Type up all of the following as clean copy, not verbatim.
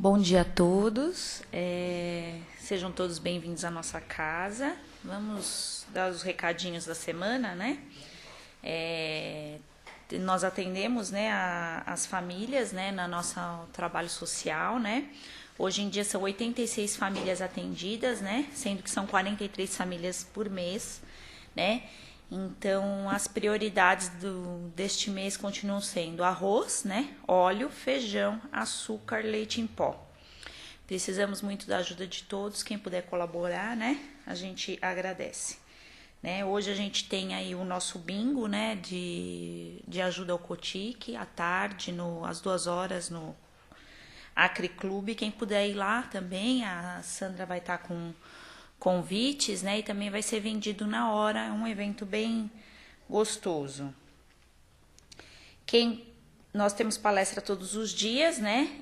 Bom dia a todos, sejam todos bem-vindos à nossa casa. Vamos dar os recadinhos da semana, né? Nós atendemos, né, as famílias, né, no nosso trabalho social, né? Hoje em dia são 86 famílias atendidas, né? Sendo que são 43 famílias por mês, né? Então, as prioridades deste mês continuam sendo arroz, né? Óleo, feijão, açúcar, leite em pó. Precisamos muito da ajuda de todos, quem puder colaborar, né? A gente agradece. Né? Hoje a gente tem aí o nosso bingo, né? De ajuda ao Cotique, à tarde, às 2 horas, no Acre Clube. Quem puder ir lá também, a Sandra vai estar com convites, né? E também vai ser vendido na hora, é um evento bem gostoso. Nós temos palestra todos os dias, né?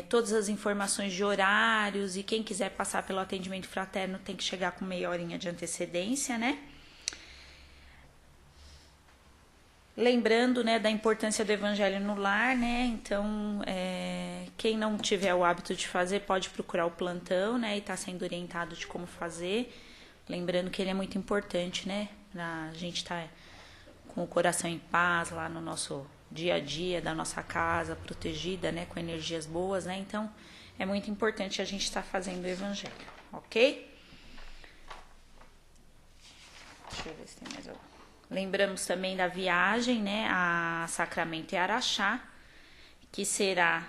Todas as informações de horários, e quem quiser passar pelo atendimento fraterno tem que chegar com meia horinha de antecedência, né? Lembrando, né, da importância do evangelho no lar, né? Então, quem não tiver o hábito de fazer pode procurar o plantão, né? E tá sendo orientado de como fazer. Lembrando que ele é muito importante, né? A gente tá com o coração em paz lá no nosso dia a dia da nossa casa, protegida, né? Com energias boas, né? Então, é muito importante a gente estar fazendo o evangelho, ok? Deixa eu ver se tem mais algum. Lembramos também da viagem, né, a Sacramento e Araxá, que será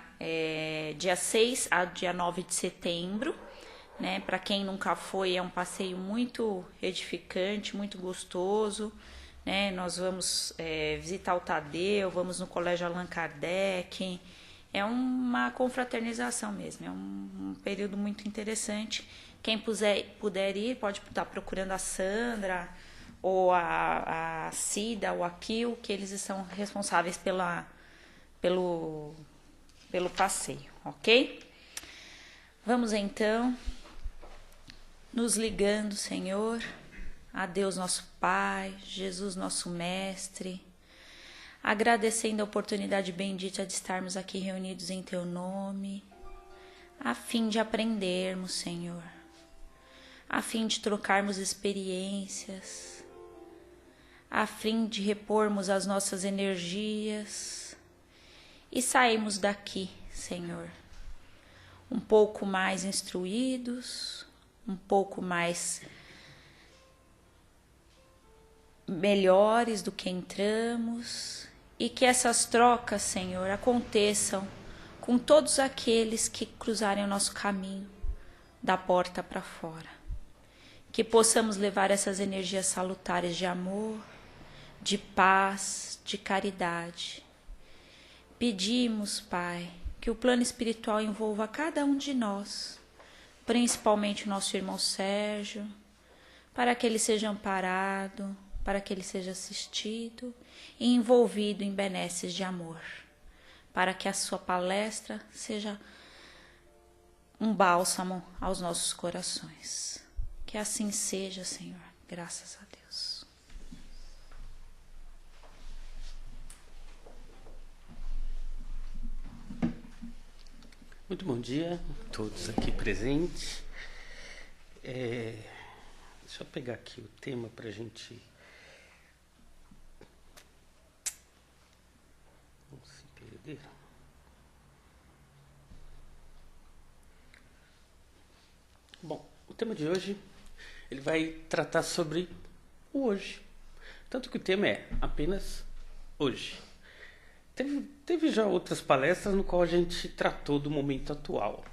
dia 6 a dia 9 de setembro. Né? Para quem nunca foi, é um passeio muito edificante, muito gostoso. Né? Nós vamos visitar o Tadeu, vamos no Colégio Allan Kardec. É uma confraternização mesmo, é um período muito interessante. Quem puder ir, pode estar procurando a Sandra, ou a Cida, ou a Kil, que eles são responsáveis pelo passeio, ok? Vamos então, nos ligando, Senhor, a Deus nosso Pai, Jesus nosso Mestre, agradecendo a oportunidade bendita de estarmos aqui reunidos em Teu nome, a fim de aprendermos, Senhor, a fim de trocarmos experiências, a fim de repormos as nossas energias e sairmos daqui, Senhor, um pouco mais instruídos, um pouco mais melhores do que entramos, e que essas trocas, Senhor, aconteçam com todos aqueles que cruzarem o nosso caminho da porta para fora. Que possamos levar essas energias salutares de amor, de paz, de caridade. Pedimos, Pai, que o plano espiritual envolva cada um de nós, principalmente o nosso irmão Sérgio, para que ele seja amparado, para que ele seja assistido e envolvido em benesses de amor, para que a sua palestra seja um bálsamo aos nossos corações. Que assim seja, Senhor, graças a Deus. Muito bom dia a todos aqui presentes. Deixa eu pegar aqui o tema para a gente não se perder. Bom, o tema de hoje ele vai tratar sobre o hoje. Tanto que o tema é apenas hoje. Teve já outras palestras no qual a gente tratou do momento atual,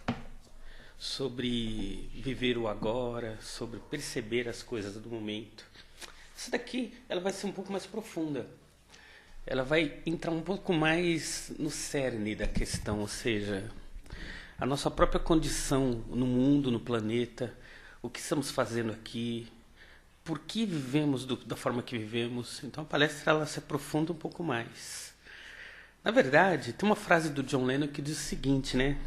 sobre viver o agora, sobre perceber as coisas do momento. Essa daqui ela vai ser um pouco mais profunda. Ela vai entrar um pouco mais no cerne da questão, ou seja, a nossa própria condição no mundo, no planeta, o que estamos fazendo aqui, por que vivemos da forma que vivemos. Então a palestra ela se aprofunda um pouco mais. Na verdade, tem uma frase do John Lennon que diz o seguinte, né?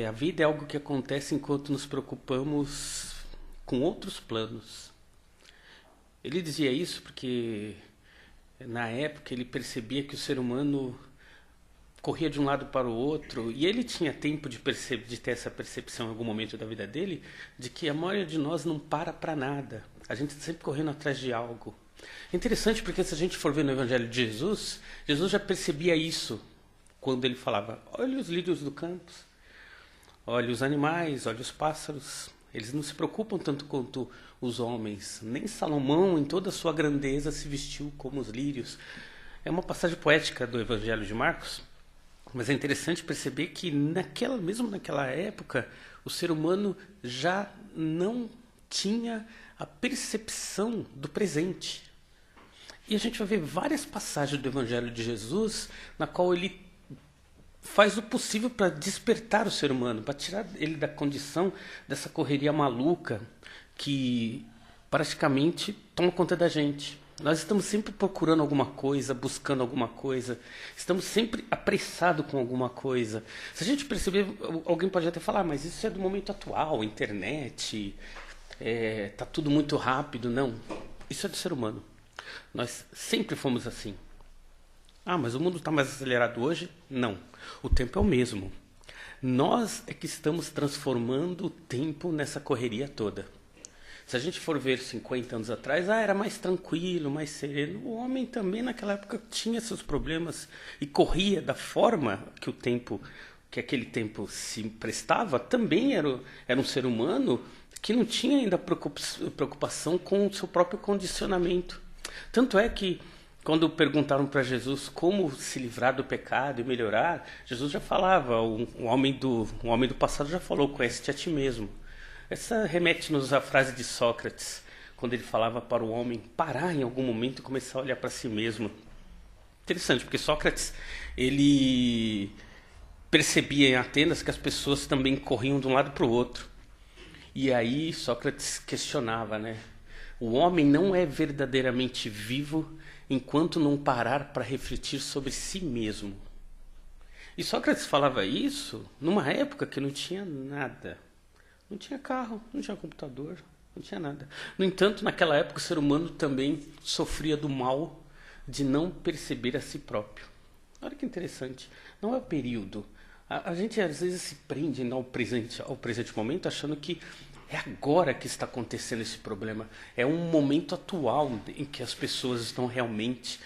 A vida é algo que acontece enquanto nos preocupamos com outros planos. Ele dizia isso porque, na época, ele percebia que o ser humano corria de um lado para o outro, e ele tinha tempo de ter essa percepção em algum momento da vida dele, de que a maioria de nós não para nada. A gente está sempre correndo atrás de algo. É interessante porque se a gente for ver no Evangelho de Jesus, Jesus já percebia isso quando ele falava: olha os lírios do campo, olha os animais, olha os pássaros. Eles não se preocupam tanto quanto os homens. Nem Salomão, em toda a sua grandeza, se vestiu como os lírios. É uma passagem poética do Evangelho de Marcos, mas é interessante perceber que mesmo naquela época, o ser humano já não tinha a percepção do presente. E a gente vai ver várias passagens do Evangelho de Jesus na qual ele faz o possível para despertar o ser humano, para tirar ele da condição dessa correria maluca que praticamente toma conta da gente. Nós estamos sempre procurando alguma coisa, buscando alguma coisa, estamos sempre apressados com alguma coisa. Se a gente perceber, alguém pode até falar: mas isso é do momento atual, internet, tá tudo muito rápido. Não, isso é do ser humano. Nós sempre fomos assim. Ah, mas o mundo está mais acelerado hoje? Não, o tempo é o mesmo. Nós é que estamos transformando o tempo nessa correria toda. Se a gente for ver 50 anos atrás, era mais tranquilo, mais sereno. O homem também naquela época tinha seus problemas e corria da forma que aquele tempo se prestava. Também era um ser humano que não tinha ainda preocupação com o seu próprio condicionamento. Tanto é que quando perguntaram para Jesus como se livrar do pecado e melhorar, Jesus já falava, o homem do passado já falou: conhece-te a ti mesmo. Essa remete-nos à frase de Sócrates, quando ele falava para o homem parar em algum momento e começar a olhar para si mesmo. Interessante, porque Sócrates, ele percebia em Atenas que as pessoas também corriam de um lado para o outro. E aí Sócrates questionava, né? O homem não é verdadeiramente vivo enquanto não parar para refletir sobre si mesmo. E Sócrates falava isso numa época que não tinha nada. Não tinha carro, não tinha computador, não tinha nada. No entanto, naquela época o ser humano também sofria do mal de não perceber a si próprio. Olha que interessante. Não é o período. A gente às vezes se prende ao presente momento achando que é agora que está acontecendo esse problema. É um momento atual em que as pessoas estão realmente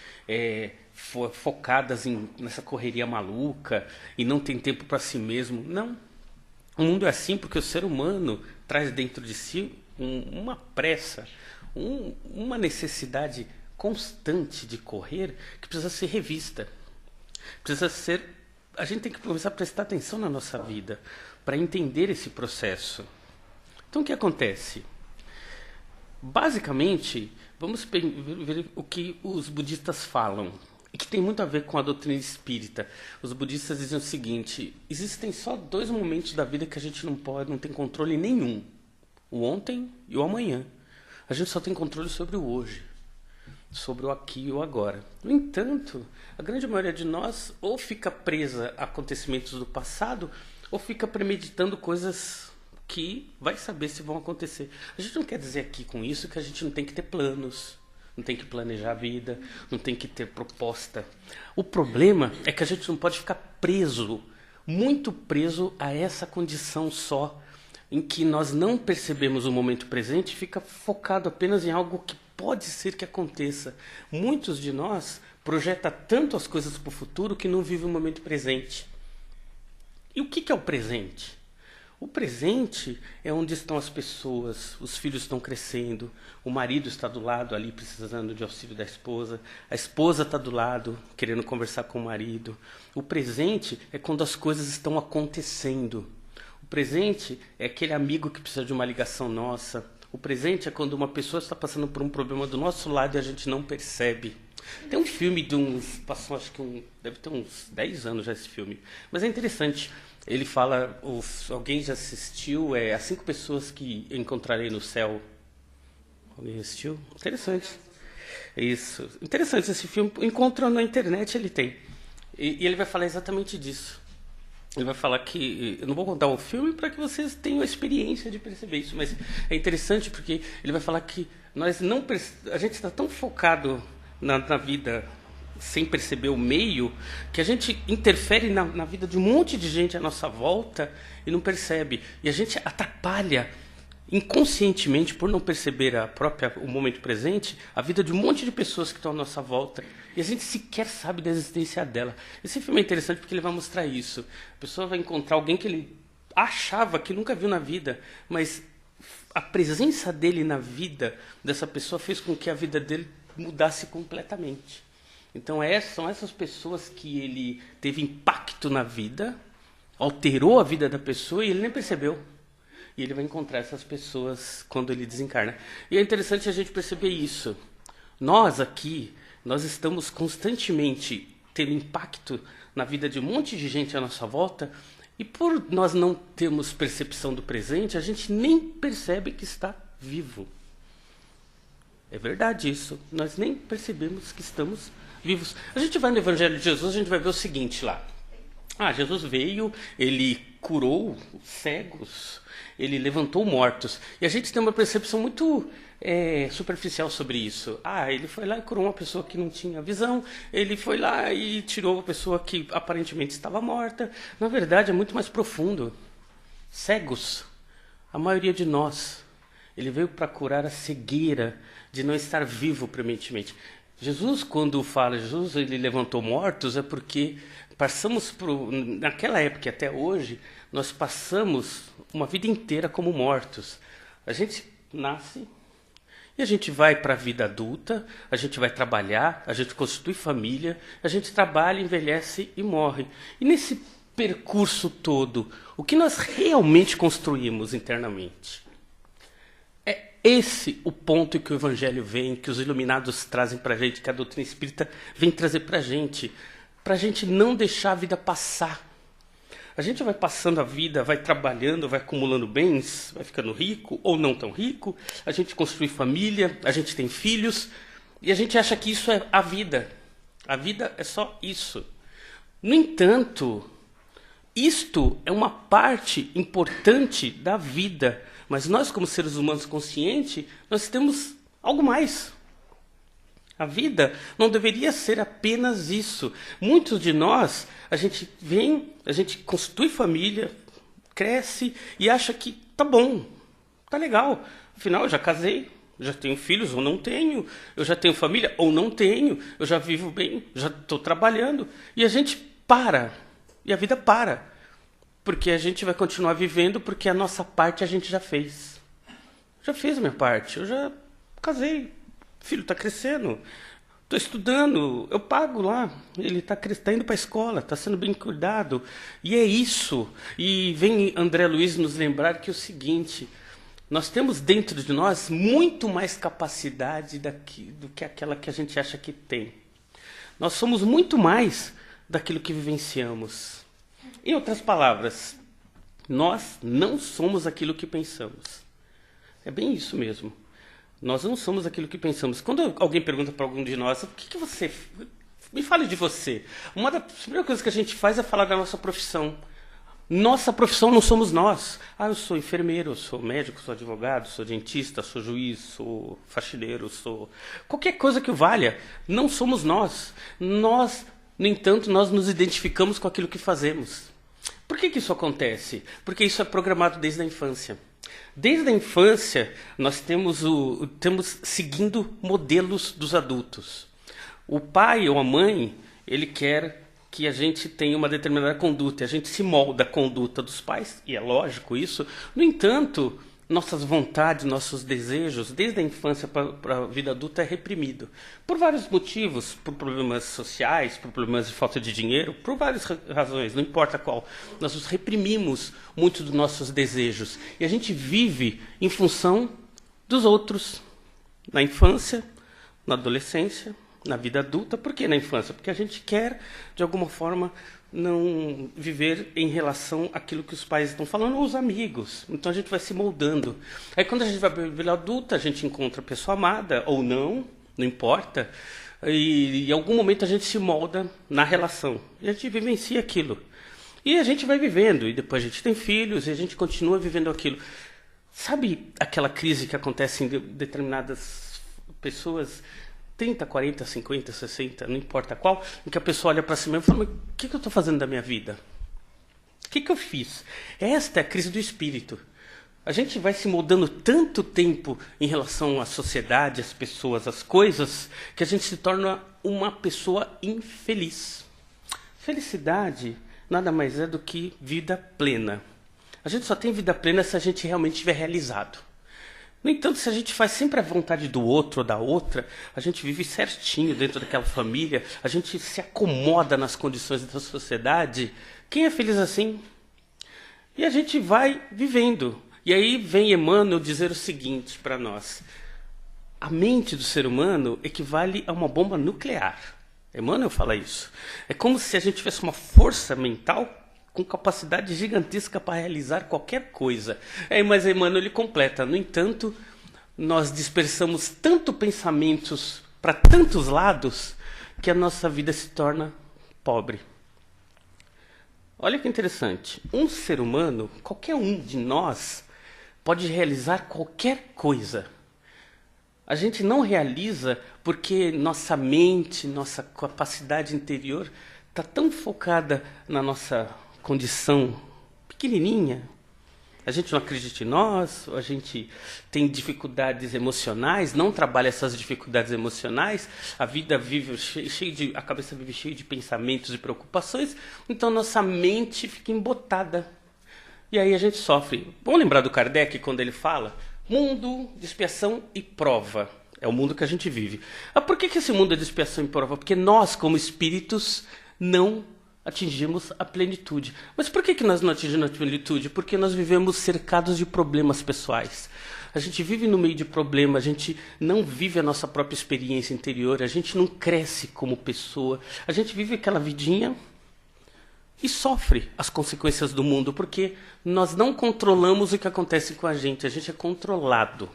focadas nessa correria maluca e não tem tempo para si mesmo. Não. O mundo é assim porque o ser humano traz dentro de si uma pressa, uma necessidade constante de correr que precisa ser revista. A gente tem que começar a prestar atenção na nossa vida para entender esse processo. Então o que acontece? Basicamente, vamos ver o que os budistas falam, e que tem muito a ver com a doutrina espírita. Os budistas dizem o seguinte: existem só 2 momentos da vida que a gente não tem controle nenhum. O ontem e o amanhã. A gente só tem controle sobre o hoje, sobre o aqui e o agora. No entanto, a grande maioria de nós ou fica presa a acontecimentos do passado, ou fica premeditando coisas que vai saber se vão acontecer. A gente não quer dizer aqui com isso que a gente não tem que ter planos, não tem que planejar a vida, não tem que ter proposta. O problema é que a gente não pode ficar preso, muito preso a essa condição só, em que nós não percebemos o momento presente e fica focado apenas em algo que pode ser que aconteça. Muitos de nós projetam tanto as coisas para o futuro que não vivem o momento presente. E o que é o presente? O presente é onde estão as pessoas, os filhos estão crescendo, o marido está do lado ali precisando de auxílio da esposa, a esposa está do lado querendo conversar com o marido. O presente é quando as coisas estão acontecendo. O presente é aquele amigo que precisa de uma ligação nossa. O presente é quando uma pessoa está passando por um problema do nosso lado e a gente não percebe. Tem um filme passou acho que deve ter uns 10 anos já esse filme, mas é interessante. Ele fala, alguém já assistiu, As 5 Pessoas que Encontrarei no Céu. Alguém assistiu? Interessante. Isso. Interessante esse filme. Encontrando na internet ele tem. E ele vai falar exatamente disso. Ele vai falar que... Eu não vou contar o filme para que vocês tenham a experiência de perceber isso, mas é interessante porque ele vai falar que a gente está tão focado na vida sem perceber o meio, que a gente interfere na vida de um monte de gente à nossa volta e não percebe. E a gente atrapalha inconscientemente, por não perceber o momento presente, a vida de um monte de pessoas que estão à nossa volta. E a gente sequer sabe da existência dela. Esse filme é interessante porque ele vai mostrar isso. A pessoa vai encontrar alguém que ele achava que nunca viu na vida, mas a presença dele na vida dessa pessoa fez com que a vida dele mudasse completamente. Então são essas pessoas que ele teve impacto na vida, alterou a vida da pessoa e ele nem percebeu. E ele vai encontrar essas pessoas quando ele desencarna. E é interessante a gente perceber isso. Nós aqui, nós estamos constantemente tendo impacto na vida de um monte de gente à nossa volta, e por nós não termos percepção do presente, a gente nem percebe que está vivo. É verdade isso. Nós nem percebemos que estamos vivos. A gente vai no Evangelho de Jesus, a gente vai ver o seguinte lá. Jesus veio, ele curou cegos, ele levantou mortos. E a gente tem uma percepção muito superficial sobre isso. Ele foi lá e curou uma pessoa que não tinha visão, ele foi lá e tirou uma pessoa que aparentemente estava morta. Na verdade, é muito mais profundo. Cegos, a maioria de nós, ele veio para curar a cegueira de não estar vivo prementemente. Jesus, quando fala Jesus, ele levantou mortos, é porque naquela época e até hoje, nós passamos uma vida inteira como mortos. A gente nasce e a gente vai para a vida adulta, a gente vai trabalhar, a gente constitui família, a gente trabalha, envelhece e morre. E nesse percurso todo, o que nós realmente construímos internamente? É esse o ponto que o Evangelho vem, que os iluminados trazem para a gente, que a doutrina espírita vem trazer para a gente não deixar a vida passar. A gente vai passando a vida, vai trabalhando, vai acumulando bens, vai ficando rico ou não tão rico, a gente construi família, a gente tem filhos, e a gente acha que isso é a vida. A vida é só isso. No entanto, isto é uma parte importante da vida, mas nós, como seres humanos conscientes, nós temos algo mais. A vida não deveria ser apenas isso. Muitos de nós, a gente constitui família, cresce e acha que tá bom, tá legal. Afinal, eu já casei, já tenho filhos ou não tenho, eu já tenho família ou não tenho, eu já vivo bem, já estou trabalhando. E a gente para, e a vida para. Porque a gente vai continuar vivendo porque a nossa parte a gente já fez. Já fiz a minha parte, eu já casei. Filho está crescendo, estou estudando, eu pago lá, ele está indo para a escola, está sendo bem cuidado. E é isso. E vem André Luiz nos lembrar que é o seguinte, nós temos dentro de nós muito mais capacidade do que aquela que a gente acha que tem. Nós somos muito mais daquilo que vivenciamos. Em outras palavras, nós não somos aquilo que pensamos. É bem isso mesmo. Nós não somos aquilo que pensamos. Quando alguém pergunta para algum de nós, o que você... Me fale de você. Uma das primeiras coisas que a gente faz é falar da nossa profissão. Nossa profissão não somos nós. Eu sou enfermeiro, eu sou médico, sou advogado, sou dentista, sou juiz, sou faxineiro, sou... Qualquer coisa que valha, não somos nós. Nós, no entanto, nós nos identificamos com aquilo que fazemos. Por que isso acontece? Porque isso é programado desde a infância. Desde a infância, nós temos seguindo modelos dos adultos. O pai ou a mãe, ele quer que a gente tenha uma determinada conduta. A gente se molda a conduta dos pais, e é lógico isso. No entanto, nossas vontades, nossos desejos, desde a infância para a vida adulta, é reprimido. Por vários motivos, por problemas sociais, por problemas de falta de dinheiro, por várias razões, não importa qual. Nós nos reprimimos muito dos nossos desejos. E a gente vive em função dos outros. Na infância, na adolescência, na vida adulta. Por que na infância? Porque a gente quer, de alguma forma, não viver em relação àquilo que os pais estão falando, ou os amigos. Então a gente vai se moldando. Aí quando a gente vai para a vida adulta, a gente encontra a pessoa amada, ou não importa. E em algum momento a gente se molda na relação. E a gente vivencia aquilo. E a gente vai vivendo, e depois a gente tem filhos, e a gente continua vivendo aquilo. Sabe aquela crise que acontece em determinadas pessoas? 30, 40, 50, 60, não importa qual, em que a pessoa olha para si mesma e fala, mas o que eu estou fazendo da minha vida? O que eu fiz? Esta é a crise do espírito. A gente vai se moldando tanto tempo em relação à sociedade, às pessoas, às coisas, que a gente se torna uma pessoa infeliz. Felicidade nada mais é do que vida plena. A gente só tem vida plena se a gente realmente estiver realizado. No entanto, se a gente faz sempre a vontade do outro ou da outra, a gente vive certinho dentro daquela família, a gente se acomoda nas condições da sociedade. Quem é feliz assim? E a gente vai vivendo. E aí vem Emmanuel dizer o seguinte para nós. A mente do ser humano equivale a uma bomba nuclear. Emmanuel fala isso. É como se a gente tivesse uma força mental com capacidade gigantesca para realizar qualquer coisa. Mas Emmanuel ele completa. No entanto, nós dispersamos tanto pensamentos para tantos lados que a nossa vida se torna pobre. Olha que interessante. Um ser humano, qualquer um de nós, pode realizar qualquer coisa. A gente não realiza porque nossa mente, nossa capacidade interior está tão focada na nossa condição pequenininha. A gente não acredita em nós, a gente tem dificuldades emocionais, não trabalha essas dificuldades emocionais, a vida vive a cabeça vive cheia de pensamentos e preocupações, então nossa mente fica embotada. E aí a gente sofre. Vamos lembrar do Kardec quando ele fala mundo de expiação e prova. É o mundo que a gente vive. Por que esse mundo é de expiação e prova? Porque nós, como espíritos, não atingimos a plenitude. Mas por que nós não atingimos a plenitude? Porque nós vivemos cercados de problemas pessoais. A gente vive no meio de problema, a gente não vive a nossa própria experiência interior, a gente não cresce como pessoa, a gente vive aquela vidinha e sofre as consequências do mundo, porque nós não controlamos o que acontece com a gente é controlado.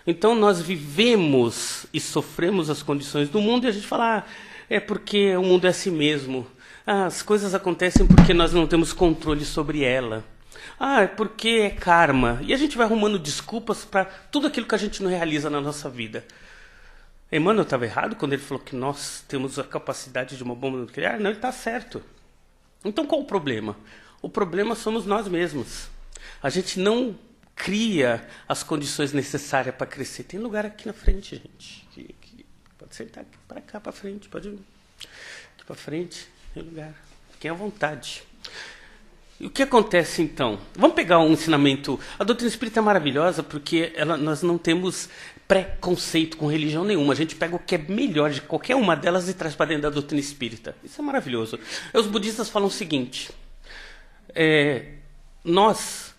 Então nós vivemos e sofremos as condições do mundo e a gente fala, é porque o mundo é assim mesmo. As coisas acontecem porque nós não temos controle sobre ela. É porque é karma. E a gente vai arrumando desculpas para tudo aquilo que a gente não realiza na nossa vida. Emmanuel estava errado quando ele falou que nós temos a capacidade de uma bomba nuclear? Não, ele está certo. Então qual o problema? O problema somos nós mesmos. A gente não cria as condições necessárias para crescer. Tem lugar aqui na frente, gente. Pode sentar aqui para cá, para frente. Pode ir aqui para frente. Tem lugar. Fiquem à vontade. E o que acontece então? Vamos pegar um ensinamento. A doutrina espírita é maravilhosa porque nós não temos preconceito com religião nenhuma. A gente pega o que é melhor de qualquer uma delas e traz para dentro da doutrina espírita. Isso é maravilhoso. Os budistas falam o seguinte. Nós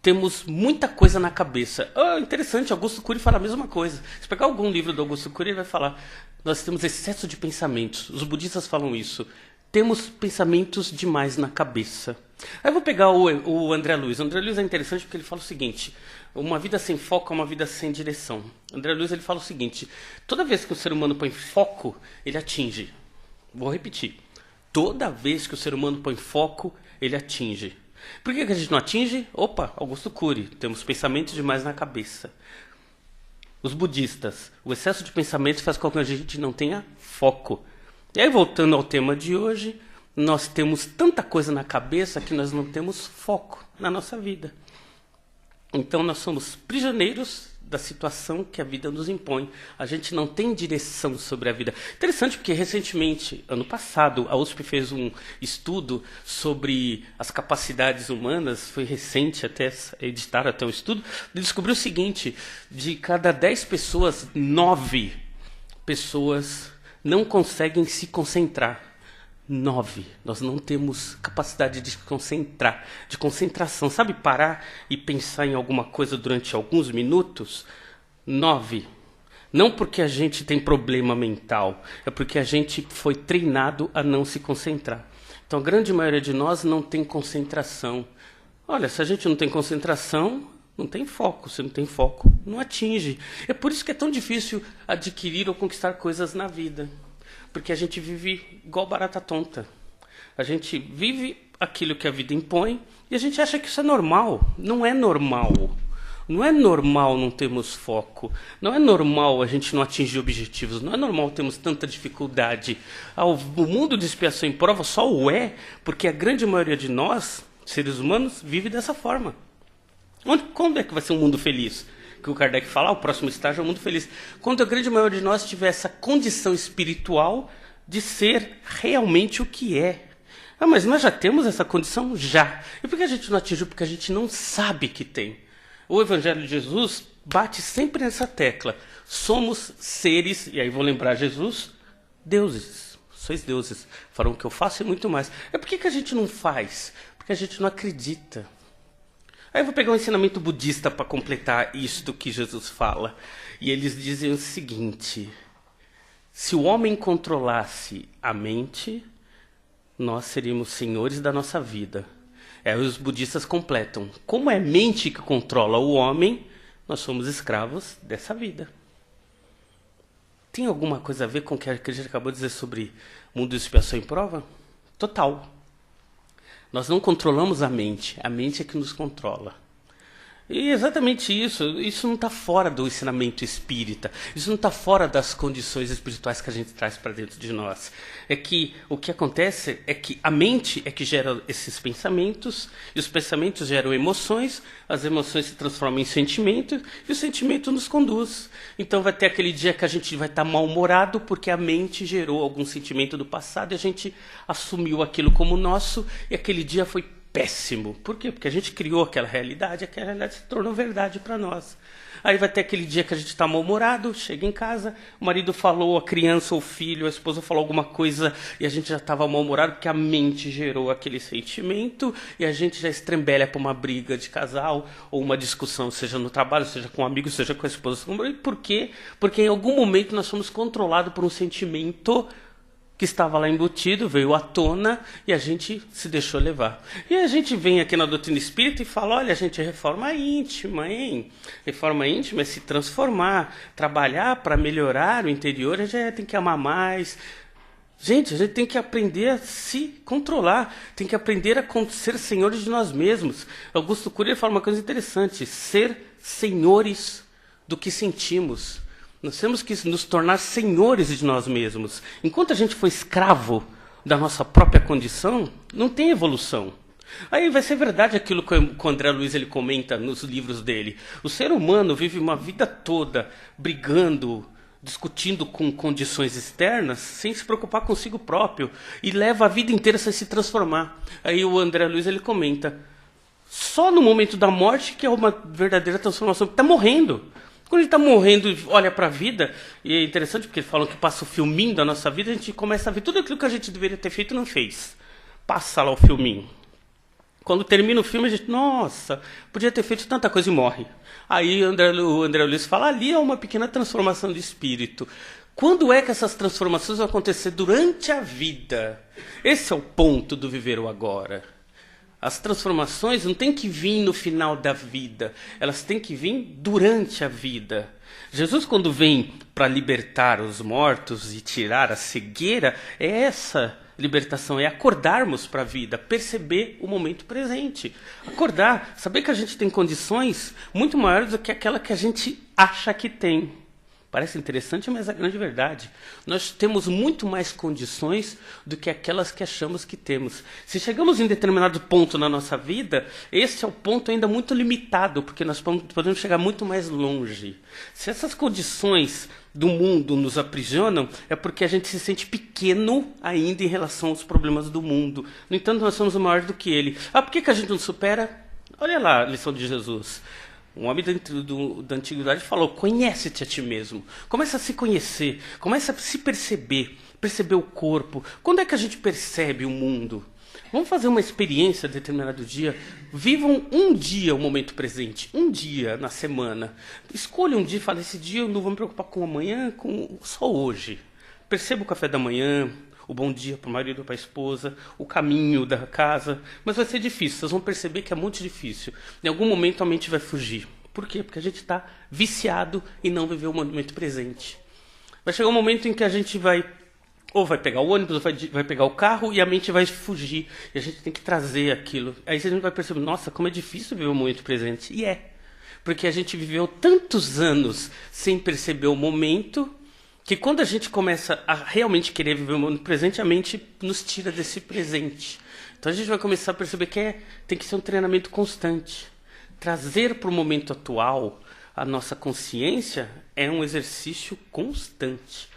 temos muita coisa na cabeça. Interessante, Augusto Cury fala a mesma coisa. Se pegar algum livro do Augusto Cury, ele vai falar. Nós temos excesso de pensamentos. Os budistas falam isso. Temos pensamentos demais na cabeça. Aí eu vou pegar o André Luiz. O André Luiz é interessante porque ele fala o seguinte. Uma vida sem foco é uma vida sem direção. O André Luiz ele fala o seguinte. Toda vez que o ser humano põe foco, ele atinge. Vou repetir. Toda vez que o ser humano põe foco, ele atinge. Por que a gente não atinge? Augusto Cury. Temos pensamentos demais na cabeça. Os budistas. O excesso de pensamentos faz com que a gente não tenha foco. E aí, voltando ao tema de hoje, nós temos tanta coisa na cabeça que nós não temos foco na nossa vida. Então, nós somos prisioneiros da situação que a vida nos impõe. A gente não tem direção sobre a vida. Interessante porque, recentemente, ano passado, a USP fez um estudo sobre as capacidades humanas, foi recente, editaram até um estudo, e descobriu o seguinte, de cada 10 pessoas, 9 pessoas não conseguem se concentrar. 9. Nós não temos capacidade de se concentrar, de concentração. Sabe, parar e pensar em alguma coisa durante alguns minutos? 9. Não porque a gente tem problema mental, é porque a gente foi treinado a não se concentrar. Então, a grande maioria de nós não tem concentração. Olha, se a gente não tem concentração, não tem foco. Se não tem foco, não atinge. É por isso que é tão difícil adquirir ou conquistar coisas na vida. Porque a gente vive igual barata tonta. A gente vive aquilo que a vida impõe e a gente acha que isso é normal. Não é normal. Não é normal não termos foco. Não é normal a gente não atingir objetivos. Não é normal termos tanta dificuldade. O mundo de expiação e prova só o é porque a grande maioria de nós, seres humanos, vive dessa forma. Quando é que vai ser um mundo feliz? Que o Kardec fala, o próximo estágio é o mundo feliz. Quando a grande maioria de nós tiver essa condição espiritual de ser realmente o que é. Mas nós já temos essa condição? Já. E por que a gente não atingiu? Porque a gente não sabe que tem. O Evangelho de Jesus bate sempre nessa tecla. Somos seres, e aí vou lembrar Jesus, deuses. Sois deuses. Farão o que eu faço e muito mais. Por que a gente não faz? Porque a gente não acredita. Aí eu vou pegar um ensinamento budista para completar isto que Jesus fala. E eles dizem o seguinte: se o homem controlasse a mente, nós seríamos senhores da nossa vida. Os budistas completam. Como é a mente que controla o homem, nós somos escravos dessa vida. Tem alguma coisa a ver com o que a gente acabou de dizer sobre mundo de expiação e prova? Total. Nós não controlamos a mente é que nos controla. E exatamente isso não está fora do ensinamento espírita, isso não está fora das condições espirituais que a gente traz para dentro de nós. É que o que acontece é que a mente é que gera esses pensamentos, e os pensamentos geram emoções, as emoções se transformam em sentimento, e o sentimento nos conduz. Então vai ter aquele dia que a gente vai estar mal-humorado porque a mente gerou algum sentimento do passado e a gente assumiu aquilo como nosso, e aquele dia foi péssimo. Por quê? Porque a gente criou aquela realidade se tornou verdade para nós. Aí vai ter aquele dia que a gente está mal-humorado, chega em casa, o marido falou, a criança, o filho, a esposa falou alguma coisa e a gente já estava mal-humorado porque a mente gerou aquele sentimento e a gente já estrembelha para uma briga de casal ou uma discussão, seja no trabalho, seja com um amigo, seja com a esposa. Por quê? Porque em algum momento nós somos controlados por um sentimento que estava lá embutido, veio à tona e a gente se deixou levar. E a gente vem aqui na doutrina espírita e fala, olha, gente, reforma íntima, hein? Reforma íntima é se transformar, trabalhar para melhorar o interior, a gente tem que amar mais. Gente, a gente tem que aprender a se controlar, tem que aprender a ser senhores de nós mesmos. Augusto Cury fala uma coisa interessante, ser senhores do que sentimos. Nós temos que nos tornar senhores de nós mesmos. Enquanto a gente for escravo da nossa própria condição, não tem evolução. Aí vai ser verdade aquilo que o André Luiz ele comenta nos livros dele. O ser humano vive uma vida toda brigando, discutindo com condições externas, sem se preocupar consigo próprio. E leva a vida inteira sem se transformar. Aí o André Luiz ele comenta, só no momento da morte que é uma verdadeira transformação. Está morrendo. Quando a gente está morrendo e olha para a vida, e é interessante porque eles falam que passa o filminho da nossa vida, a gente começa a ver tudo aquilo que a gente deveria ter feito e não fez. Passa lá o filminho. Quando termina o filme, a gente, nossa, podia ter feito tanta coisa e morre. Aí o André Luiz fala, ali é uma pequena transformação de espírito. Quando é que essas transformações vão acontecer? Durante a vida. Esse é o ponto do viver o agora. As transformações não têm que vir no final da vida, elas têm que vir durante a vida. Jesus, quando vem para libertar os mortos e tirar a cegueira, é essa libertação, é acordarmos para a vida, perceber o momento presente. Acordar, saber que a gente tem condições muito maiores do que aquela que a gente acha que tem. Parece interessante, mas é a grande verdade. Nós temos muito mais condições do que aquelas que achamos que temos. Se chegamos em determinado ponto na nossa vida, esse é o ponto ainda muito limitado, porque nós podemos chegar muito mais longe. Se essas condições do mundo nos aprisionam, é porque a gente se sente pequeno ainda em relação aos problemas do mundo. No entanto, nós somos maiores do que ele. Por que a gente não supera? Olha lá a lição de Jesus. Um homem da antiguidade falou, conhece-te a ti mesmo. Começa a se conhecer, começa a se perceber, perceber o corpo. Quando é que a gente percebe o mundo? Vamos fazer uma experiência determinado dia. Vivam um dia o momento presente, um dia na semana. Escolha um dia e fala, esse dia eu não vou me preocupar com amanhã, com só hoje. Perceba o café da manhã, o bom dia para o marido, para a esposa, o caminho da casa. Mas vai ser difícil, vocês vão perceber que é muito difícil. Em algum momento a mente vai fugir. Por quê? Porque a gente está viciado em não viver o momento presente. Vai chegar um momento em que a gente vai pegar o ônibus, ou vai pegar o carro e a mente vai fugir. E a gente tem que trazer aquilo. Aí a gente vai perceber, nossa, como é difícil viver o momento presente. E é. Porque a gente viveu tantos anos sem perceber o momento, que quando a gente começa a realmente querer viver o momento presente, a mente nos tira desse presente. Então a gente vai começar a perceber que tem que ser um treinamento constante. Trazer para o momento atual a nossa consciência é um exercício constante.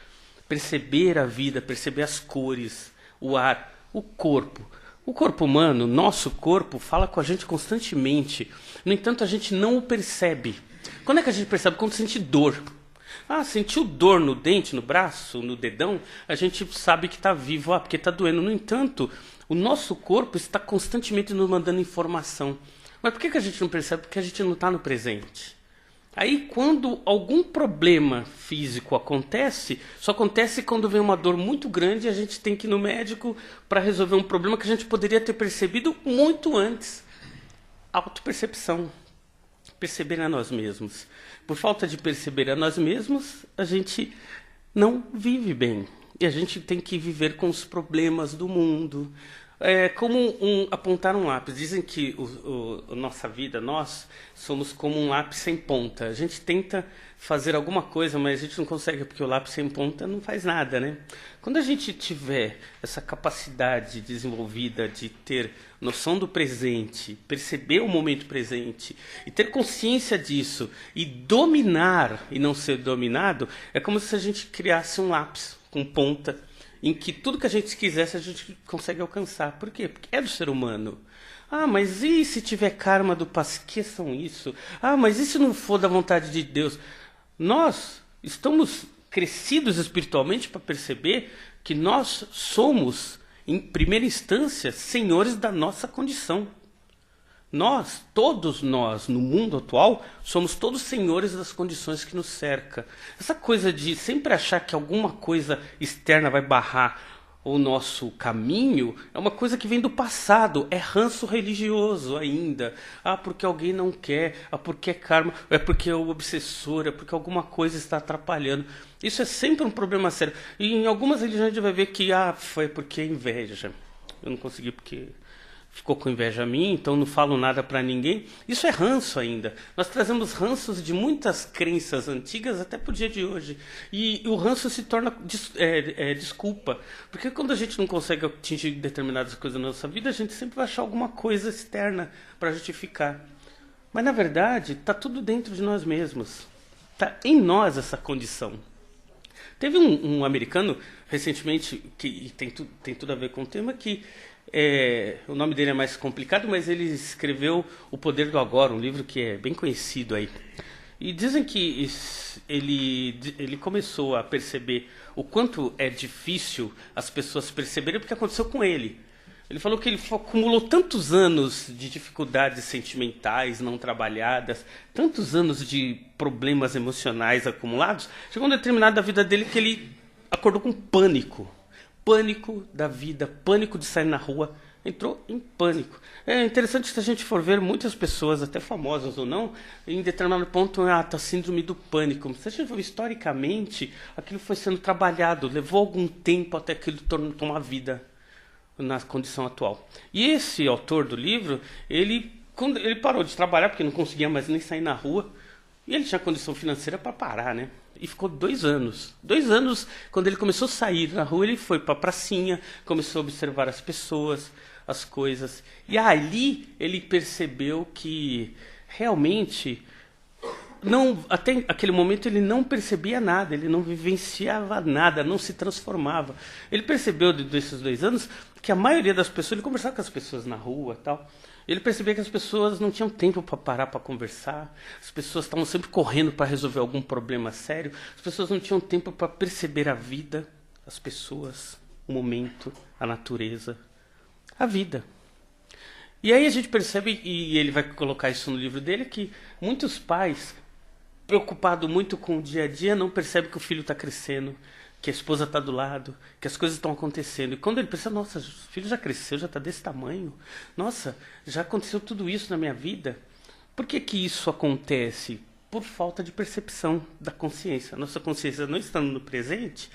Perceber a vida, perceber as cores, o ar, o corpo. O corpo humano, nosso corpo, fala com a gente constantemente. No entanto, a gente não o percebe. Quando é que a gente percebe? Quando sente dor. Sentiu dor no dente, no braço, no dedão, a gente sabe que está vivo, porque está doendo. No entanto, o nosso corpo está constantemente nos mandando informação. Mas por que a gente não percebe? Porque a gente não está no presente. Aí, quando algum problema físico acontece, só acontece quando vem uma dor muito grande e a gente tem que ir no médico para resolver um problema que a gente poderia ter percebido muito antes. Autopercepção. Perceber a nós mesmos. Por falta de perceber a nós mesmos, a gente não vive bem. E a gente tem que viver com os problemas do mundo. É como apontar um lápis. Dizem que a nossa vida, nós somos como um lápis sem ponta. A gente tenta fazer alguma coisa, mas a gente não consegue, porque o lápis sem ponta não faz nada, né? Quando a gente tiver essa capacidade desenvolvida de ter noção do presente, perceber o momento presente e ter consciência disso e dominar e não ser dominado, é como se a gente criasse um lápis com ponta em que tudo que a gente quisesse a gente consegue alcançar. Por quê? Porque é do ser humano. Mas e se tiver karma do passado? Esqueçam isso. Mas e se não for da vontade de Deus? Nós estamos crescidos espiritualmente para perceber que nós somos, em primeira instância, senhores da nossa condição. Nós, todos nós, no mundo atual, somos todos senhores das condições que nos cercam. Essa coisa de sempre achar que alguma coisa externa vai barrar o nosso caminho é uma coisa que vem do passado, é ranço religioso ainda. Porque alguém não quer, porque é karma, é porque é o obsessor, é porque alguma coisa está atrapalhando. Isso é sempre um problema sério. E em algumas religiões a gente vai ver que foi porque é inveja. Eu não consegui porque ficou com inveja a mim, então não falo nada para ninguém. Isso é ranço ainda. Nós trazemos ranços de muitas crenças antigas até para o dia de hoje. E o ranço se torna desculpa. Porque quando a gente não consegue atingir determinadas coisas na nossa vida, a gente sempre vai achar alguma coisa externa para justificar. Mas, na verdade, está tudo dentro de nós mesmos. Está em nós essa condição. Teve um americano, recentemente, que tem tudo a ver com o tema, que o nome dele é mais complicado, mas ele escreveu O Poder do Agora, um livro que é bem conhecido aí. E dizem que ele começou a perceber o quanto é difícil as pessoas perceberem o que aconteceu com ele. Ele falou que ele acumulou tantos anos de dificuldades sentimentais não trabalhadas, tantos anos de problemas emocionais acumulados, chegou um determinado da vida dele que ele acordou com pânico. Pânico da vida, pânico de sair na rua, entrou em pânico. É interessante se a gente for ver muitas pessoas, até famosas ou não, em determinado ponto, tá síndrome do pânico. Se a gente for historicamente, aquilo foi sendo trabalhado, levou algum tempo até aquilo tomar vida na condição atual. E esse autor do livro, quando ele parou de trabalhar, porque não conseguia mais nem sair na rua, e ele tinha condição financeira para parar, né? E ficou 2 anos. 2 anos, quando ele começou a sair na rua, ele foi para a pracinha, começou a observar as pessoas, as coisas. E ali ele percebeu que realmente, até aquele momento, ele não percebia nada, ele não vivenciava nada, não se transformava. Ele percebeu desses 2 anos que a maioria das pessoas, ele conversava com as pessoas na rua e tal, ele percebia que as pessoas não tinham tempo para parar para conversar, as pessoas estavam sempre correndo para resolver algum problema sério, as pessoas não tinham tempo para perceber a vida, as pessoas, o momento, a natureza, a vida. E aí a gente percebe, e ele vai colocar isso no livro dele, que muitos pais, preocupados muito com o dia a dia, não percebem que o filho está crescendo, que a esposa está do lado, que as coisas estão acontecendo. E quando ele pensa, nossa, o filho já cresceu, já está desse tamanho. Nossa, já aconteceu tudo isso na minha vida. Por que isso acontece? Por falta de percepção da consciência. A nossa consciência não estando no presente,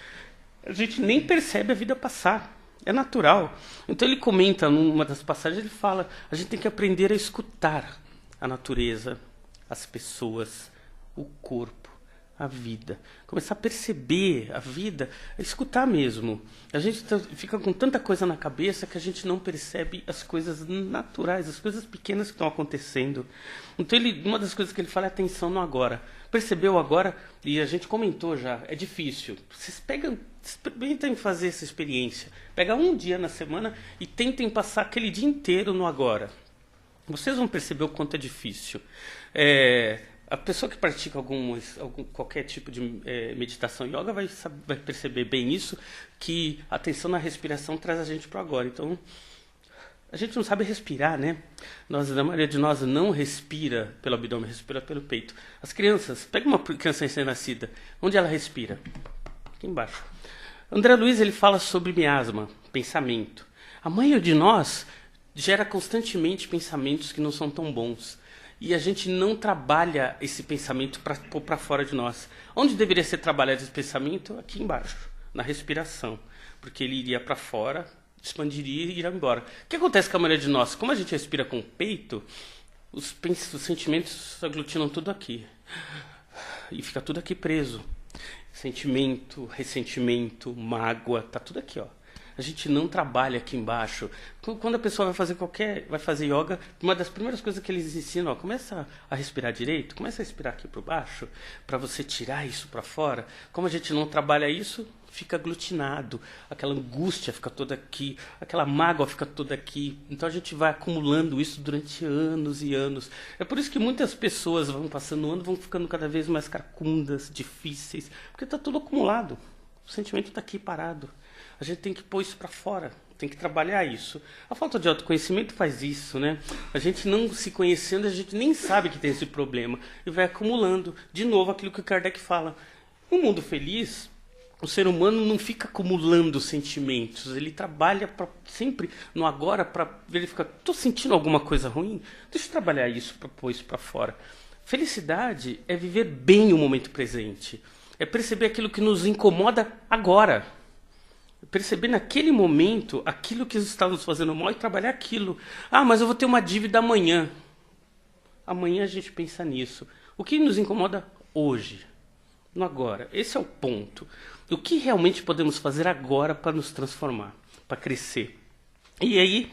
a gente nem percebe a vida passar. É natural. Então ele comenta, numa das passagens, ele fala, a gente tem que aprender a escutar a natureza, as pessoas, o corpo, a vida. Começar a perceber a vida, a escutar mesmo. A gente fica com tanta coisa na cabeça que a gente não percebe as coisas naturais, as coisas pequenas que estão acontecendo. Então, uma das coisas que ele fala é atenção no agora. Percebeu agora? E a gente comentou já, é difícil. Vocês experimentem fazer essa experiência. Pega um dia na semana e tentem passar aquele dia inteiro no agora. Vocês vão perceber o quanto é difícil. A pessoa que pratica qualquer tipo de meditação yoga vai perceber bem isso, que a atenção na respiração traz a gente para o agora. Então, a gente não sabe respirar, né? A maioria de nós não respira pelo abdômen, respira pelo peito. As crianças, pega uma criança recém-nascida, onde ela respira? Aqui embaixo. André Luiz, ele fala sobre miasma, pensamento. A maioria de nós gera constantemente pensamentos que não são tão bons. E a gente não trabalha esse pensamento para pôr para fora de nós. Onde deveria ser trabalhado esse pensamento? Aqui embaixo, na respiração. Porque ele iria para fora, expandiria e iria embora. O que acontece com a maioria de nós? Como a gente respira com o peito, os sentimentos aglutinam tudo aqui. E fica tudo aqui preso. Sentimento, ressentimento, mágoa, tá tudo aqui, ó. A gente não trabalha aqui embaixo. Quando a pessoa vai fazer yoga, uma das primeiras coisas que eles ensinam, ó, começa a respirar direito, começa a respirar aqui por baixo, para você tirar isso para fora. Como a gente não trabalha isso, fica aglutinado. Aquela angústia fica toda aqui, aquela mágoa fica toda aqui. Então a gente vai acumulando isso durante anos e anos. É por isso que muitas pessoas vão passando o ano, vão ficando cada vez mais carcundas, difíceis, porque está tudo acumulado. O sentimento está aqui parado. A gente tem que pôr isso para fora, tem que trabalhar isso. A falta de autoconhecimento faz isso, né? A gente não se conhecendo, a gente nem sabe que tem esse problema. E vai acumulando, de novo, aquilo que o Kardec fala. No mundo feliz, o ser humano não fica acumulando sentimentos. Ele trabalha sempre no agora para verificar, estou sentindo alguma coisa ruim? Deixa eu trabalhar isso para pôr isso para fora. Felicidade é viver bem o momento presente. É perceber aquilo que nos incomoda agora. Perceber naquele momento aquilo que está nos fazendo mal e trabalhar aquilo. Ah, mas eu vou ter uma dívida amanhã. Amanhã a gente pensa nisso. O que nos incomoda hoje, no agora. Esse é o ponto. O que realmente podemos fazer agora para nos transformar, para crescer. E aí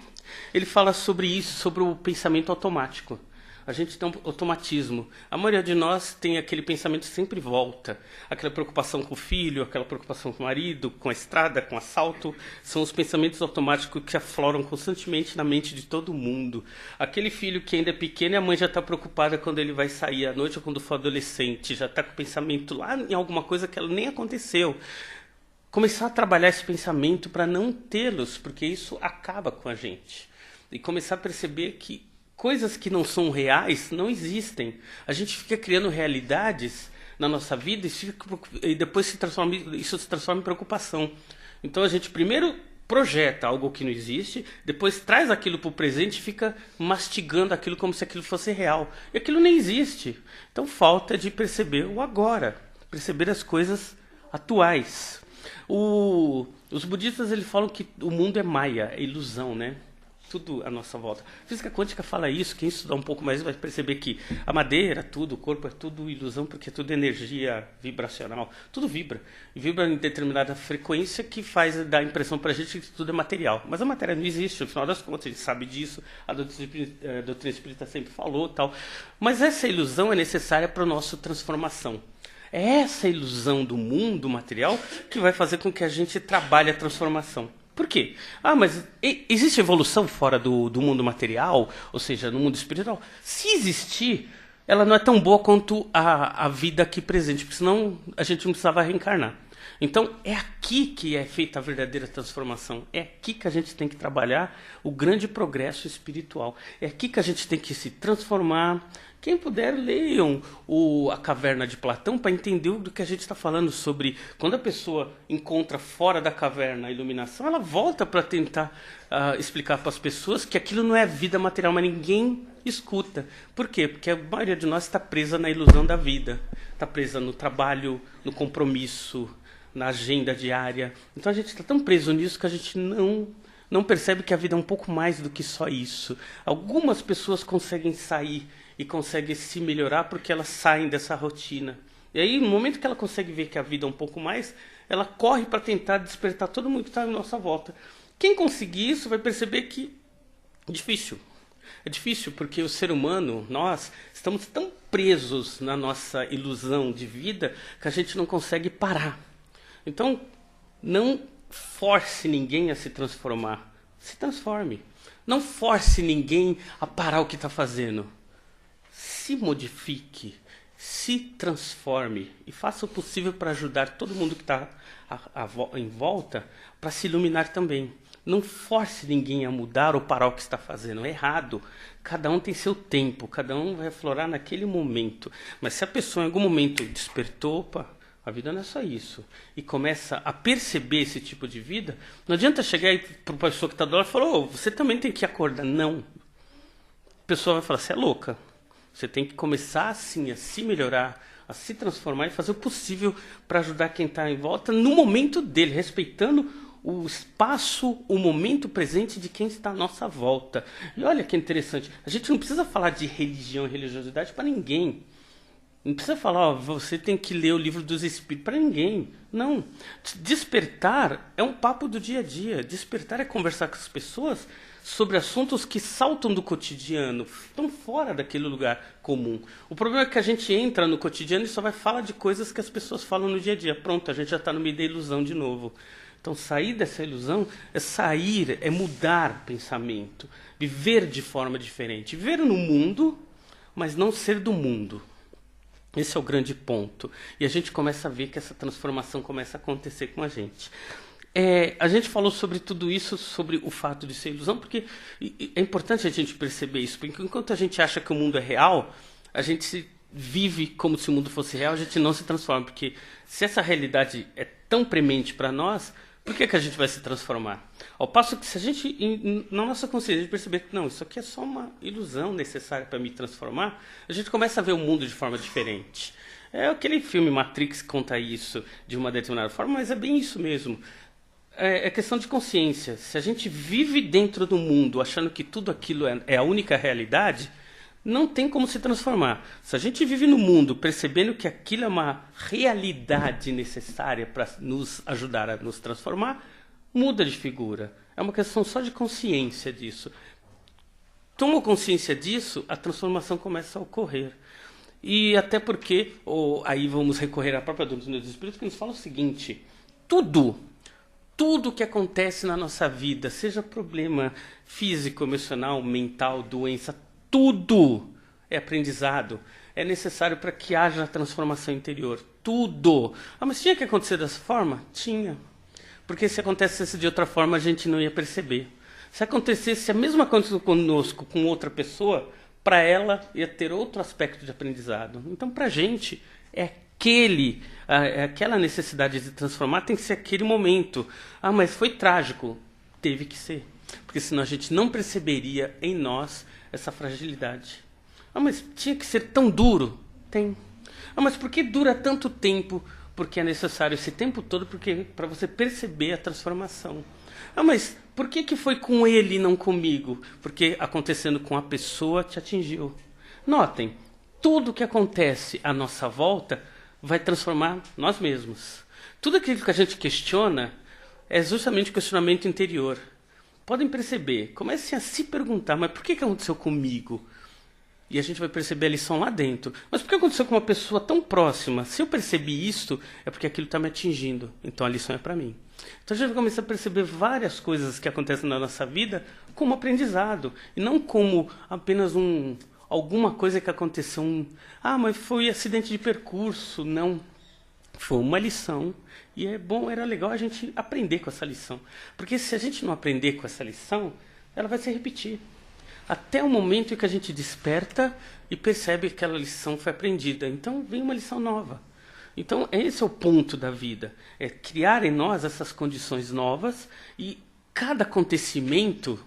ele fala sobre isso, sobre o pensamento automático. A gente tem um automatismo. A maioria de nós tem aquele pensamento que sempre volta. Aquela preocupação com o filho, aquela preocupação com o marido, com a estrada, com o assalto. São os pensamentos automáticos que afloram constantemente na mente de todo mundo. Aquele filho que ainda é pequeno e a mãe já está preocupada quando ele vai sair à noite ou quando for adolescente. Já está com o pensamento lá em alguma coisa que ela nem aconteceu. Começar a trabalhar esse pensamento para não tê-los, porque isso acaba com a gente. E começar a perceber que coisas que não são reais não existem. A gente fica criando realidades na nossa vida e depois isso se transforma em preocupação. Então a gente primeiro projeta algo que não existe, depois traz aquilo para o presente e fica mastigando aquilo como se aquilo fosse real. E aquilo nem existe. Então falta de perceber o agora, perceber as coisas atuais. Os budistas eles falam que o mundo é maia, é ilusão, né? Tudo à nossa volta. A física quântica fala isso, quem estudar um pouco mais vai perceber que a madeira, tudo, o corpo é tudo ilusão, porque é tudo energia vibracional. Tudo vibra. E vibra em determinada frequência que dá a impressão para a gente que tudo é material. Mas a matéria não existe, no final das contas, a gente sabe disso, a doutrina espírita sempre falou tal. Mas essa ilusão é necessária para a nossa transformação. É essa ilusão do mundo material que vai fazer com que a gente trabalhe a transformação. Por quê? Ah, mas existe evolução fora do mundo material? Ou seja, no mundo espiritual? Se existir, ela não é tão boa quanto a vida aqui presente, porque senão a gente não precisava reencarnar. Então, é aqui que é feita a verdadeira transformação. É aqui que a gente tem que trabalhar o grande progresso espiritual. É aqui que a gente tem que se transformar. Quem puder, leiam a Caverna de Platão para entender do que a gente está falando sobre quando a pessoa encontra fora da caverna a iluminação, ela volta para tentar explicar para as pessoas que aquilo não é vida material, mas ninguém escuta. Por quê? Porque a maioria de nós está presa na ilusão da vida, está presa no trabalho, no compromisso, na agenda diária. Então a gente está tão preso nisso que a gente não percebe que a vida é um pouco mais do que só isso. Algumas pessoas conseguem sair e conseguem se melhorar porque elas saem dessa rotina. E aí, no momento que ela consegue ver que a vida é um pouco mais, ela corre para tentar despertar todo mundo que está à nossa volta. Quem conseguir isso vai perceber que é difícil. É difícil porque o ser humano, nós, estamos tão presos na nossa ilusão de vida que a gente não consegue parar. Então, não force ninguém a se transformar. Se transforme. Não force ninguém a parar o que está fazendo. Se modifique. Se transforme e faça o possível para ajudar todo mundo que está em volta para se iluminar também. Não force ninguém a mudar ou parar o que está fazendo. É errado. Cada um tem seu tempo, cada um vai aflorar naquele momento. Mas se a pessoa em algum momento despertou, opa, a vida não é só isso, e começa a perceber esse tipo de vida, não adianta chegar aí para a pessoa que está do lado e falar, oh, você também tem que acordar. Não. A pessoa vai falar, você é louca. Você tem que começar assim a se melhorar, a se transformar e fazer o possível para ajudar quem está em volta no momento dele, respeitando o espaço, o momento presente de quem está à nossa volta. E olha que interessante, a gente não precisa falar de religião e religiosidade para ninguém. Não precisa falar, ó, você tem que ler o livro dos Espíritos para ninguém. Não. Despertar é um papo do dia a dia. Despertar é conversar com as pessoas sobre assuntos que saltam do cotidiano, estão fora daquele lugar comum. O problema é que a gente entra no cotidiano e só vai falar de coisas que as pessoas falam no dia a dia. Pronto, a gente já está no meio da ilusão de novo. Então, sair dessa ilusão é sair, é mudar pensamento, viver de forma diferente. Viver no mundo, mas não ser do mundo. Esse é o grande ponto. E a gente começa a ver que essa transformação começa a acontecer com a gente. A gente falou sobre tudo isso, sobre o fato de ser ilusão, porque é importante a gente perceber isso, porque enquanto a gente acha que o mundo é real, a gente vive como se o mundo fosse real, a gente não se transforma, porque se essa realidade é tão premente para nós, por que a gente vai se transformar? Ao passo que se a gente, na nossa consciência, a gente perceber que não, isso aqui é só uma ilusão necessária para me transformar, a gente começa a ver o mundo de forma diferente. É aquele filme Matrix que conta isso de uma determinada forma, mas é bem isso mesmo. É questão de consciência. Se a gente vive dentro do mundo achando que tudo aquilo é a única realidade, não tem como se transformar. Se a gente vive no mundo percebendo que aquilo é uma realidade necessária para nos ajudar a nos transformar, muda de figura. É uma questão só de consciência disso. Toma consciência disso, a transformação começa a ocorrer. E até porque, aí vamos recorrer à própria doutrina dos Espíritos, que nos fala o seguinte, tudo que acontece na nossa vida, seja problema físico, emocional, mental, doença, tudo é aprendizado. É necessário para que haja transformação interior. Tudo. Mas tinha que acontecer dessa forma? Tinha. Porque se acontecesse de outra forma, a gente não ia perceber. Se acontecesse a mesma coisa conosco, com outra pessoa, para ela ia ter outro aspecto de aprendizado. Então, para a gente, aquela necessidade de transformar tem que ser aquele momento. Mas foi trágico. Teve que ser. Porque senão a gente não perceberia em nós essa fragilidade. Mas tinha que ser tão duro? Tem. Mas por que dura tanto tempo? Porque é necessário esse tempo todo para você perceber a transformação. Mas por que foi com ele e não comigo? Porque acontecendo com a pessoa te atingiu. Notem, tudo que acontece à nossa volta vai transformar nós mesmos. Tudo aquilo que a gente questiona é justamente o questionamento interior. Podem perceber, comecem a se perguntar, mas por que aconteceu comigo? E a gente vai perceber a lição lá dentro. Mas por que aconteceu com uma pessoa tão próxima? Se eu percebi isto, é porque aquilo está me atingindo. Então a lição é para mim. Então a gente vai começar a perceber várias coisas que acontecem na nossa vida como aprendizado. E não como apenas alguma coisa que aconteceu. Mas foi acidente de percurso. Não. Foi uma lição. E era legal a gente aprender com essa lição. Porque se a gente não aprender com essa lição, ela vai se repetir. Até o momento em que a gente desperta e percebe que aquela lição foi aprendida. Então, vem uma lição nova. Então, esse é o ponto da vida. É criar em nós essas condições novas e cada acontecimento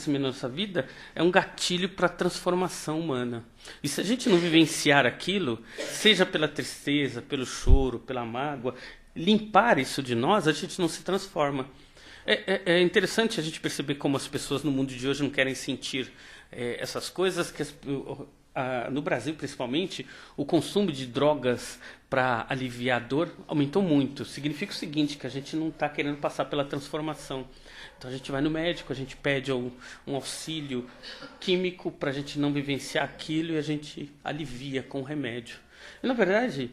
na nossa vida é um gatilho para a transformação humana. E se a gente não vivenciar aquilo, seja pela tristeza, pelo choro, pela mágoa, limpar isso de nós, a gente não se transforma. É interessante a gente perceber como as pessoas no mundo de hoje não querem sentir essas coisas que no Brasil, principalmente, o consumo de drogas para aliviar a dor aumentou muito. Significa o seguinte, que a gente não está querendo passar pela transformação. Então a gente vai no médico, a gente pede um auxílio químico para a gente não vivenciar aquilo e a gente alivia com o remédio. E, na verdade,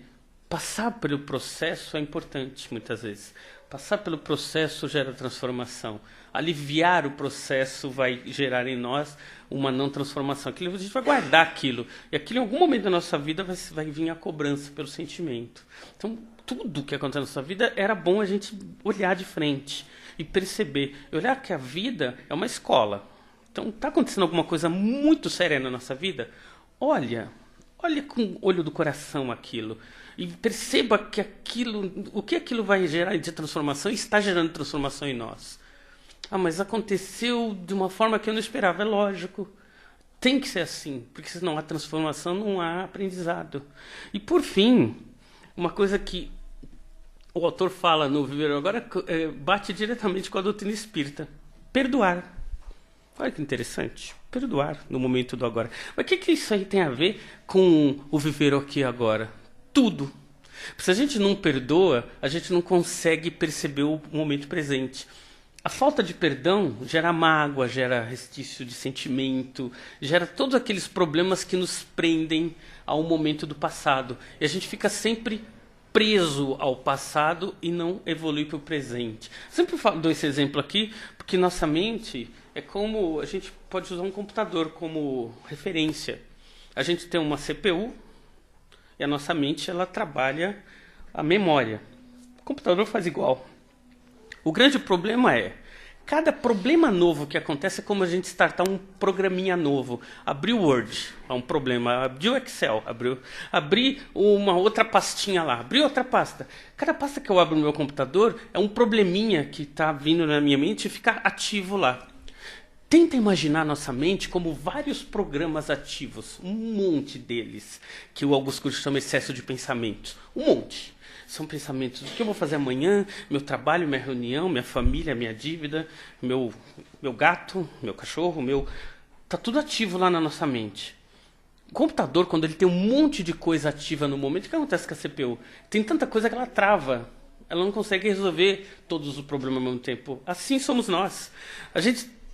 passar pelo processo é importante, muitas vezes. Passar pelo processo gera transformação. Aliviar o processo vai gerar em nós uma não transformação. A gente vai guardar aquilo. E aquilo, em algum momento da nossa vida, vai vir a cobrança pelo sentimento. Então, tudo que acontece na nossa vida, era bom a gente olhar de frente e perceber. E olhar que a vida é uma escola. Então, está acontecendo alguma coisa muito séria na nossa vida? Olha com o olho do coração aquilo. E perceba que o que aquilo vai gerar de transformação está gerando transformação em nós. Ah, mas aconteceu de uma forma que eu não esperava. É lógico. Tem que ser assim. Porque se não há transformação, não há aprendizado. E por fim, uma coisa que o autor fala no Viver Agora bate diretamente com a doutrina espírita. Perdoar. Olha que interessante. Perdoar no momento do agora. Mas o que isso aí tem a ver com o viver aqui e agora? Tudo. Se a gente não perdoa, a gente não consegue perceber o momento presente. A falta de perdão gera mágoa, gera restício de sentimento, gera todos aqueles problemas que nos prendem ao momento do passado. E a gente fica sempre preso ao passado e não evolui para o presente. Sempre dou esse exemplo aqui, porque nossa mente é como... A gente pode usar um computador como referência. A gente tem uma CPU e a nossa mente ela trabalha a memória. O computador faz igual. O grande problema é, cada problema novo que acontece é como a gente startar um programinha novo. Abrir o Word é um problema. Abrir o Excel, abrir uma outra pastinha lá, abrir outra pasta. Cada pasta que eu abro no meu computador é um probleminha que está vindo na minha mente e fica ativo lá. Tenta imaginar nossa mente como vários programas ativos, um monte deles, que o Augusto Cury chama excesso de pensamentos. Um monte. São pensamentos do que eu vou fazer amanhã, meu trabalho, minha reunião, minha família, minha dívida, meu gato, meu cachorro, tá tudo ativo lá na nossa mente. O computador, quando ele tem um monte de coisa ativa no momento, o que acontece com a CPU? Tem tanta coisa que ela trava. Ela não consegue resolver todos os problemas ao mesmo tempo. Assim somos nós.